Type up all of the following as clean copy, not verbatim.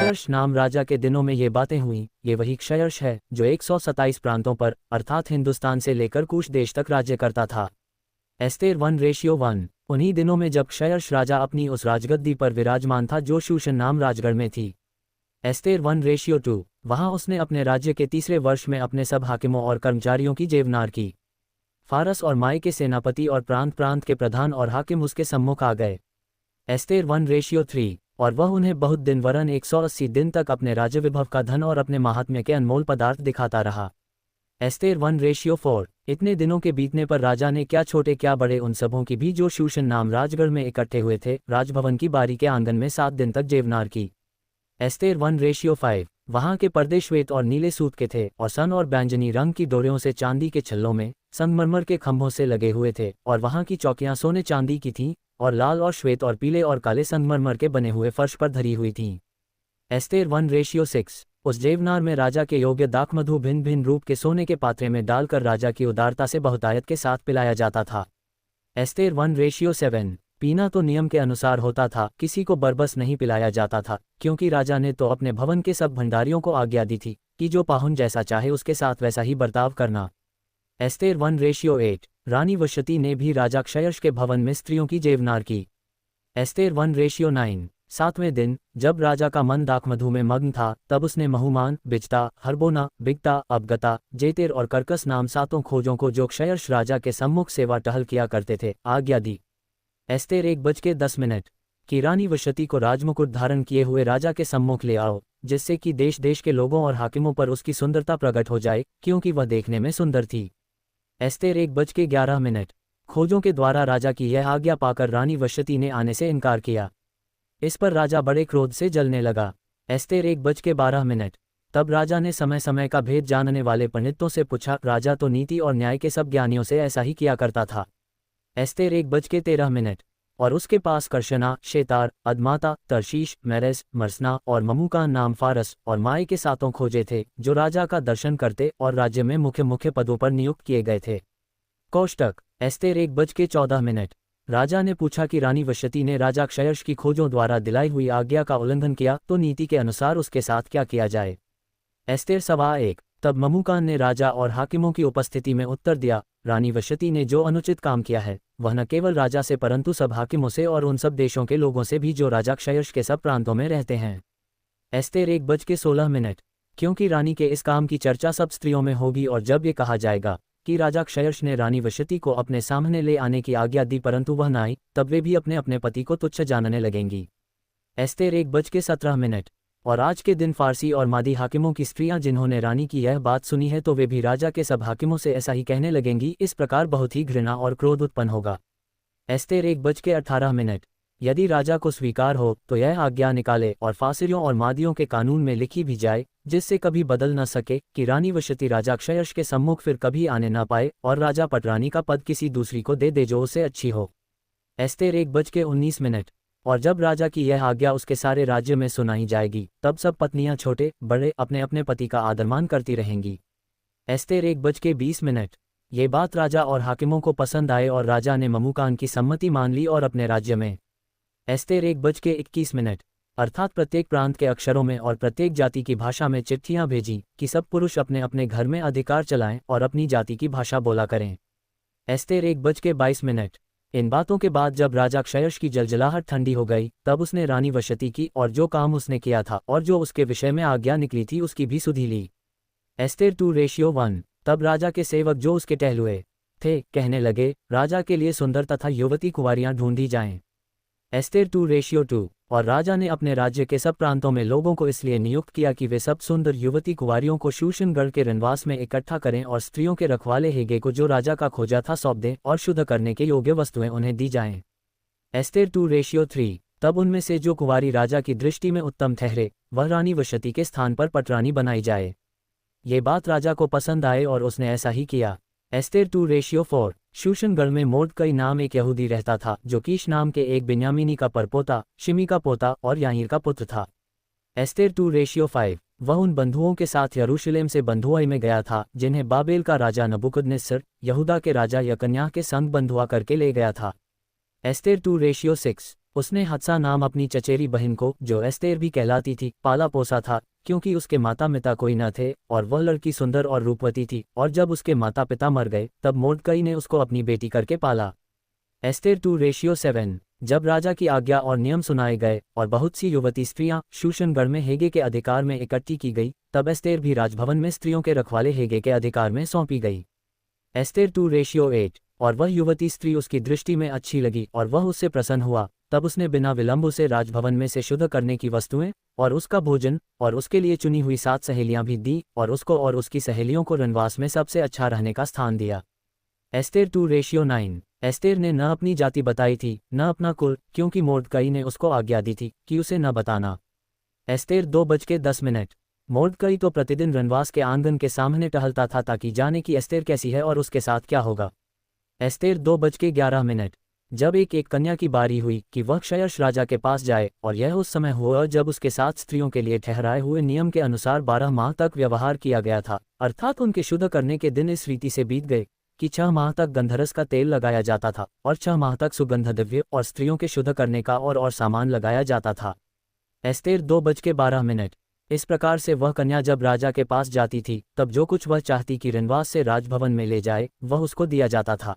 क्षयर्ष नाम राजा के दिनों में ये बातें हुई। ये वही क्षयर्ष है जो 127 प्रांतों पर अर्थात हिंदुस्तान से लेकर कुश देश तक राज्य करता था। एस्तेर 1:1। उन्हीं दिनों में जब क्षयर्ष राजा अपनी उस राजगद्दी पर विराजमान था जो शूशन नाम राजगढ़ में थी। एस्तेर 1:2। वहां उसने अपने राज्य के तीसरे वर्ष में अपने सब हाकिमों और कर्मचारियों की जेवनार की। फारस और माय के सेनापति और प्रांत प्रांत के प्रधान और हाकिम उसके सम्मुख आ गए। एस्तेर 1:3। और वह उन्हें बहुत दिन वरन 180 दिन तक अपने राज्य विभव का धन और अपने महात्म्य के अनमोल पदार्थ दिखाता रहा। एस्तेर 1:4। इतने दिनों के बीतने पर राजा ने क्या छोटे क्या बड़े उन सबों की भी जो शूशन नाम राजगढ़ में इकट्ठे हुए थे राजभवन की बारी के आंगन में 7 दिन तक जेवनार की। एस्तेर 1:5। वहां के पर्दे श्वेत और नीले सूत के थे और सन और बैंजनी रंग की डोरियों से चांदी के छल्लों में संगमरमर के खंभों से लगे हुए थे और वहां की चौकियां सोने चांदी की थीं और लाल और श्वेत और पीले और काले संगमरमर के बने हुए फर्श पर धरी हुई थीं। एस्तेर 1:6। उस जेवनार में राजा के योग्य दाखमधु भिन्न भिन्न रूप के सोने के पात्रे में डालकर राजा की उदारता से बहुतायत के साथ पिलाया जाता था। एस्तेर 1:7। पीना तो नियम के अनुसार होता था, किसी को बरबस नहीं पिलाया जाता था, क्योंकि राजा ने तो अपने भवन के सब भंडारियों को आज्ञा दी थी कि जो पाहुन जैसा चाहे उसके साथ वैसा ही बर्ताव करना। एस्तेर 1:8। रानी वशती ने भी राजा क्षयर्ष के भवन में स्त्रियों की जेवनार की। एस्तेर 1:9। 7वें दिन जब राजा का मन दाखमधु में मग्न था तब उसने महुमान, बिजता, हरबोना, बिगता, अबगता, जेतेर और कर्कस नाम 7 खोजों को जो क्षयर्ष राजा के सम्मुख सेवा टहल किया करते थे आज्ञा दी। एस्तेर 1:10 कि रानी वशती को राजमुकुट धारण किए हुए राजा के सम्मुख ले आओ, जिससे कि देश देश के लोगों और हाकिमों पर उसकी सुंदरता प्रकट हो जाए, क्योंकि वह देखने में सुंदर थी। एस्तेर 1:11 खोजों के द्वारा राजा की यह आज्ञा पाकर रानी वशती ने आने से इनकार किया। इस पर राजा बड़े क्रोध से जलने लगा। एस्तेर 1:12 तब राजा ने समय समय का भेद जानने वाले पंडितों से पूछा। राजा तो नीति और न्याय के सब ज्ञानियों से ऐसा ही किया करता था। एस्तेर 1:13 और उसके पास कर्शना, शेतार, अदमाता, तर्शीश, मेरेस, मरसना और ममुकान नाम फारस और माय के 7 खोजे थे जो राजा का दर्शन करते और राज्य में मुख्य मुख्य पदों पर नियुक्त किए गए थे। कोष्टक एस्तेर 1:14 राजा ने पूछा कि रानी वशती ने राजा क्षयर्ष की खोजों द्वारा दिलाई हुई आज्ञा का उल्लंघन किया तो नीति के अनुसार उसके साथ क्या किया जाए। एस्तेर 1:15 तब ममुकान ने राजा और हाकिमों की उपस्थिति में उत्तर दिया, रानी वशती ने जो अनुचित काम किया है वह न केवल राजा से परंतु सब हाकिमों से और उन सब देशों के लोगों से भी जो राजा क्षयर्ष के सब प्रांतों में रहते हैं। एस्तेर 1:16 क्योंकि रानी के इस काम की चर्चा सब स्त्रियों में होगी और जब ये कहा जाएगा कि राजा क्षयर्ष ने रानी वशती को अपने सामने ले आने की आज्ञा दी परंतु वह न आई, तब वे भी अपने अपने पति को तुच्छ जानने लगेंगी। एस्तेर 1:17 और आज के दिन फारसी और मादी हाकिमों की स्त्रियां जिन्होंने रानी की यह बात सुनी है तो वे भी राजा के सब हाकिमों से ऐसा ही कहने लगेंगी। इस प्रकार बहुत ही घृणा और क्रोध उत्पन्न होगा। एस्तेर 1:18 यदि राजा को स्वीकार हो तो यह आज्ञा निकाले और फासिरियों और मादियों के कानून में लिखी भी जाए, जिससे कभी बदल न सके कि रानी वशती राजा क्षयर्ष के सम्मुख फिर कभी आने न पाए और राजा पटरानी का पद किसी दूसरी को दे जो उसे अच्छी हो। एस्तेर 1:19 और जब राजा की यह आज्ञा उसके सारे राज्य में सुनाई जाएगी तब सब पत्नियां छोटे बड़े अपने अपने पति का आदरमान करती रहेंगी। एस्तेर 1:20 ये बात राजा और हाकिमों को पसंद आए और राजा ने ममुकान की सम्मति मान ली और अपने राज्य में। एस्तेर 1:21 अर्थात प्रत्येक प्रांत के अक्षरों में और प्रत्येक जाति की भाषा में चिट्ठियां भेजी कि सब पुरुष अपने अपने घर में अधिकार चलाएं और अपनी जाति की भाषा बोला करें। एस्तेर 1:22 इन बातों के बाद जब राजा क्षयर्ष की जलजलाहट ठंडी हो गई तब उसने रानी वशती की और जो काम उसने किया था और जो उसके विषय में आज्ञा निकली थी उसकी भी सुधि ली। एस्तेर 2:1 तब राजा के सेवक जो उसके टहलुए थे कहने लगे, राजा के लिए सुंदर तथा युवती कुंवारियां ढूंढी जाएं। एस्तेर 2:2 और राजा ने अपने राज्य के सब प्रांतों में लोगों को इसलिए नियुक्त किया कि वे सब सुंदर युवती कुंवारियों को शूशनगढ़ के रनवास में इकट्ठा करें और स्त्रियों के रखवाले हेगे को जो राजा का खोजा था सौंप दें और शुद्ध करने के योग्य वस्तुएं उन्हें दी जाएं। एस्तेर 2:3 तब उनमें से जो कुंवारी राजा की दृष्टि में उत्तम ठहरे वह रानी वशती के स्थान पर पटरानी बनाई जाए। ये बात राजा को पसंद आए और उसने ऐसा ही किया। एस्तेर 2:4 शूशनगढ़ में मोर्दकई नाम एक यहूदी रहता था जो कीश नाम के एक बिन्यामीनी का परपोता, शिमी का पोता और याहीर का पुत्र था। एस्तेर 2:5 वह उन बंधुओं के साथ यरूशलेम से बंधुआई में गया था जिन्हें बाबेल का राजा नबूकदनेस्सर यहूदा के राजा यकन्याह के संग बंधुआ करके ले गया था। एस्तेर 2:6 उसने हत्सा नाम अपनी चचेरी बहन को, जो एस्तेर भी कहलाती थी, पाला पोसा था, क्योंकि उसके माता पिता कोई न थे और वह लड़की सुंदर और रूपवती थी। और जब उसके माता पिता मर गए तब मोर्दकई ने उसको अपनी बेटी करके पाला। एस्तेर 2:7। जब राजा की आज्ञा और नियम सुनाए गए और बहुत सी युवती स्त्रियां शूशनगढ़ में हेगे के अधिकार में इकट्ठी की गई, तब एस्तेर भी राजभवन में स्त्रियों के रखवाले हेगे के अधिकार में सौंपी गई। एस्तेर 2:8। और वह युवती स्त्री उसकी दृष्टि में अच्छी लगी और वह उससे प्रसन्न हुआ। तब उसने बिना विलंब उसे राजभवन में से शुद्ध करने की वस्तुएं और उसका भोजन और उसके लिए चुनी हुई 7 सहेलियां भी दी और उसको और उसकी सहेलियों को रनवास में सबसे अच्छा रहने का स्थान दिया। एस्तेर 2:9। एस्तेर ने न अपनी जाति बताई थी न अपना कुल, क्योंकि मोर्दकई ने उसको आज्ञा दी थी कि उसे न बताना। एस्तेर 2:10। मोर्दकई तो प्रतिदिन रनवास के आंगन के सामने टहलता था ताकि जाने कि एस्तेर कैसी है और उसके साथ क्या होगा। एस्तेर 2:11। जब एक कन्या की बारी हुई कि वह क्षयर्ष राजा के पास जाए, और यह उस समय हुआ जब उसके साथ स्त्रियों के लिए ठहराए हुए नियम के अनुसार 12 माह तक व्यवहार किया गया था, अर्थात उनके शुद्ध करने के दिन इस रीति से बीत गए कि 6 माह तक गंधरस का तेल लगाया जाता था और 6 माह तक सुगंध द्रव्य और स्त्रियों के शुद्ध करने का और सामान लगाया जाता था। एस्तेर 2:12। इस प्रकार से वह कन्या जब राजा के पास जाती थी तब जो कुछ वह चाहती कि रनवास से राजभवन में ले जाए वह उसको दिया जाता था।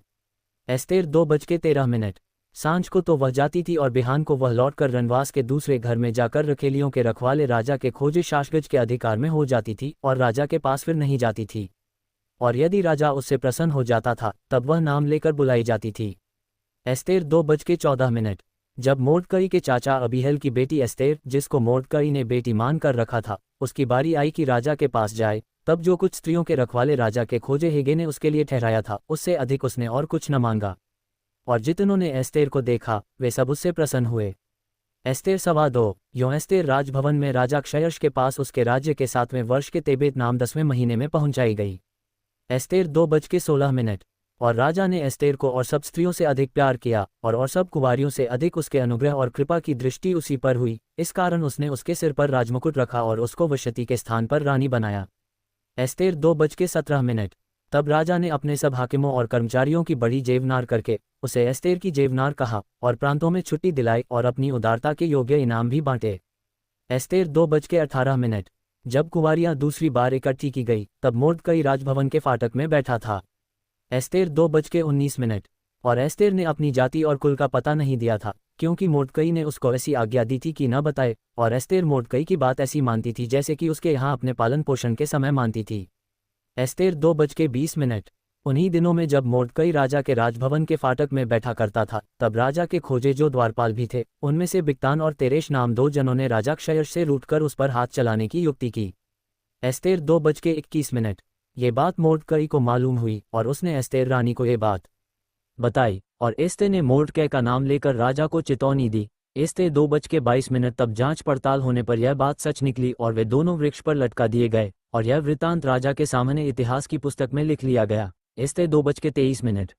एस्तेर 2:13। सांझ को तो वह जाती थी और बिहान को वह लौटकर रनवास के दूसरे घर में जाकर रखेलियों के रखवाले राजा के खोजे शासगज के अधिकार में हो जाती थी और राजा के पास फिर नहीं जाती थी। और यदि राजा उससे प्रसन्न हो जाता था तब वह नाम लेकर बुलाई जाती थी। एस्तेर 2:14। जब मोर्दकई के चाचा अबीहल की बेटी एस्तेर, जिसको मोर्दकई ने बेटी मान कर रखा था, उसकी बारी आई कि राजा के पास जाए, तब जो कुछ स्त्रियों के रखवाले राजा के खोजे हेगे ने उसके लिए ठहराया था उससे अधिक उसने और कुछ न मांगा। और जितनों ने एस्तेर को देखा वे सब उससे प्रसन्न हुए। एस्तेर 2:15। यों एस्तेर राजभवन में राजा क्षयर्ष के पास उसके राज्य के 7वें वर्ष के तेबेत नाम 10वें महीने में पहुंचाई गई। एस्तेर 2:16। और राजा ने एस्तेर को और सब स्त्रियों से अधिक प्यार किया और सब कुंवारियों से अधिक उसके अनुग्रह और कृपा की दृष्टि उसी पर हुई, इस कारण उसने उसके सिर पर राजमुकुट रखा और उसको वशती के स्थान पर रानी बनाया। एस्तेर 2:17। तब राजा ने अपने सब हाकिमों और कर्मचारियों की बड़ी जेवनार करके उसे एस्तेर की जेवनार कहा और प्रांतों में छुट्टी दिलाई और अपनी उदारता के योग्य इनाम भी बांटे। एस्तेर 2:18। जब कुंवारियां दूसरी बार इकट्ठी की गई तब मोर्दकई राजभवन के फाटक में बैठा था। एस्तेर 2:19। और एस्तेर ने अपनी जाति और कुल का पता नहीं दिया था, क्योंकि मोर्दकई ने उसको ऐसी आज्ञा दी थी कि न बताए, और एस्तेर मोर्दकई की बात ऐसी मानती थी जैसे कि उसके यहाँ अपने पालन पोषण के समय मानती थी। एस्तेर 2:20। उन्हीं दिनों में जब मोर्दकई राजा के राजभवन के फाटक में बैठा करता था, तब राजा के खोजे जो द्वारपाल भी थे, उनमें से बिक्तान और तेरेश नाम 2 जनों ने राजा क्षयर्ष से रूठकर उस पर हाथ चलाने की युक्ति की। एस्तेर 2:21। ये बात मोर्दकई को मालूम हुई और उसने एस्तेर रानी को ये बात बताई, और एस्तेर ने मोर्दकै का नाम लेकर राजा को चेतावनी दी। एस्तेर 2:22। तब जांच पड़ताल होने पर यह बात सच निकली और वे दोनों वृक्ष पर लटका दिए गए, और यह वृत्तांत राजा के सामने इतिहास की पुस्तक में लिख लिया गया। एस्तेर 2:23।